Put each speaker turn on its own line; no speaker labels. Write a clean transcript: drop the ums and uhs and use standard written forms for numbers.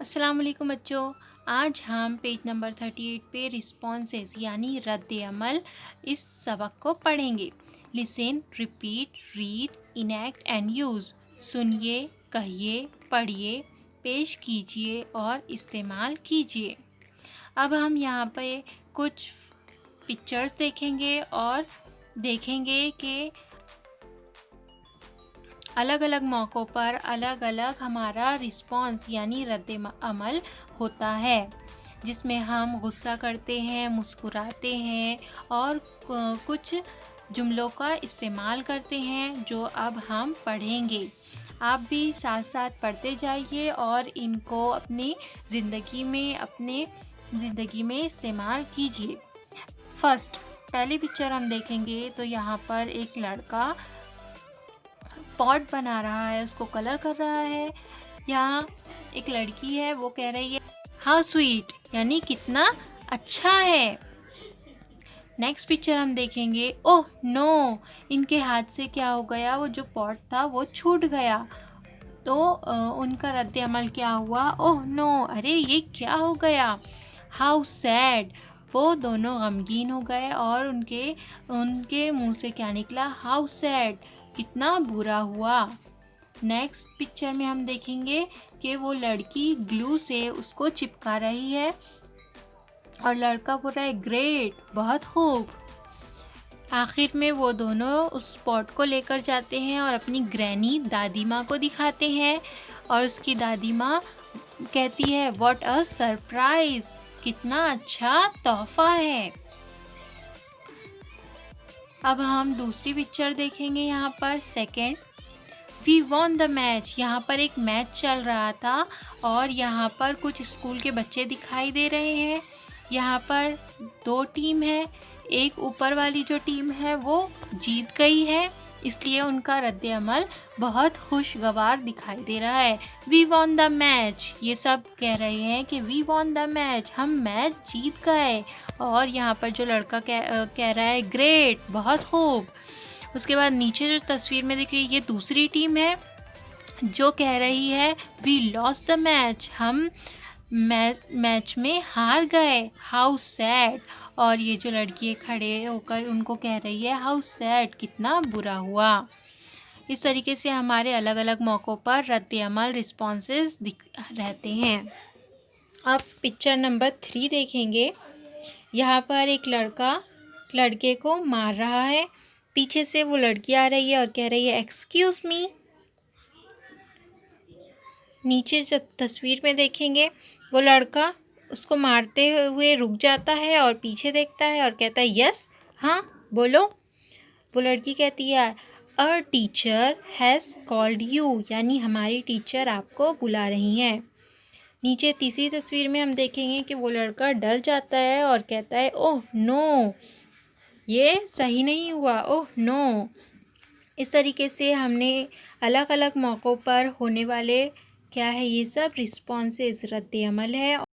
अस्सलाम वालेकुम बच्चों। आज हम पेज नंबर 38 पे रिस्पॉन्सेस यानी रद्द अमल इस सबक को पढ़ेंगे। Listen, repeat, read, enact and use. सुनिए, कहिए, पढ़िए, पेश कीजिए और इस्तेमाल कीजिए। अब हम यहाँ पे कुछ पिक्चर्स देखेंगे और देखेंगे कि अलग अलग मौक़ों पर अलग अलग हमारा रिस्पॉन्स यानी रद्द अमल होता है, जिसमें हम गुस्सा करते हैं, मुस्कुराते हैं और कुछ जुमलों का इस्तेमाल करते हैं जो अब हम पढ़ेंगे। आप भी साथ साथ पढ़ते जाइए और इनको अपनी ज़िंदगी में इस्तेमाल कीजिए। फर्स्ट पहली पिक्चर हम देखेंगे तो यहाँ पर एक लड़का पॉट बना रहा है, उसको कलर कर रहा है। यहाँ एक लड़की है, वो कह रही है हाउ स्वीट यानी कितना अच्छा है। नेक्स्ट पिक्चर हम देखेंगे, ओह नो, इनके हाथ से क्या हो गया, वो जो पॉट था वो छूट गया। तो उनका रद्द अमल क्या हुआ, ओह नो, अरे ये क्या हो गया। हाउ सैड, वो दोनों गमगीन हो गए और उनके मुंह से क्या निकला, हाउ सैड, कितना बुरा हुआ। नेक्स्ट पिक्चर में हम देखेंगे कि वो लड़की ग्लू से उसको चिपका रही है और लड़का बोल रहा है ग्रेट, बहुत खूब। आखिर में वो दोनों उस पॉट को लेकर जाते हैं और अपनी ग्रैनी दादी माँ को दिखाते हैं और उसकी दादी माँ कहती है व्हाट अ सरप्राइज, कितना अच्छा तोहफा है। अब हम दूसरी पिक्चर देखेंगे। यहाँ पर second, we won the match, यहाँ पर एक मैच चल रहा था और यहाँ पर कुछ स्कूल के बच्चे दिखाई दे रहे हैं। यहाँ पर दो टीम है, एक ऊपर वाली जो टीम है वो जीत गई है, इसलिए उनका रद्द अमल बहुत खुशगवार दिखाई दे रहा है। वी वॉन द मैच, ये सब कह रहे हैं कि वी वॉन द मैच, हम मैच जीत गए। और यहाँ पर जो लड़का कह रहा है ग्रेट, बहुत खूब। उसके बाद नीचे जो तस्वीर में दिख रही है ये दूसरी टीम है जो कह रही है वी लॉस्ट द मैच, हम मैच में हार गए, हाउ सैड। और ये जो लड़की है खड़े होकर उनको कह रही है हाउ सैड, कितना बुरा हुआ। इस तरीके से हमारे अलग अलग मौक़ों पर रद्द अमल रिस्पॉन्सेस रहते हैं। अब पिक्चर नंबर 3 देखेंगे। यहाँ पर एक लड़का लड़के को मार रहा है, पीछे से वो लड़की आ रही है और कह रही है एक्सक्यूज़ मी। नीचे जब तस्वीर में देखेंगे वो लड़का उसको मारते हुए रुक जाता है और पीछे देखता है और कहता है यस, हाँ बोलो। वो लड़की कहती है a teacher has called you, यानी हमारी टीचर आपको बुला रही हैं। नीचे तीसरी तस्वीर में हम देखेंगे कि वो लड़का डर जाता है और कहता है ओह नो, ये सही नहीं हुआ, ओह नो। इस तरीके से हमने अलग अलग मौक़ों पर होने वाले क्या है, ये सब रिस्पॉन्सेस रद्द अमल है।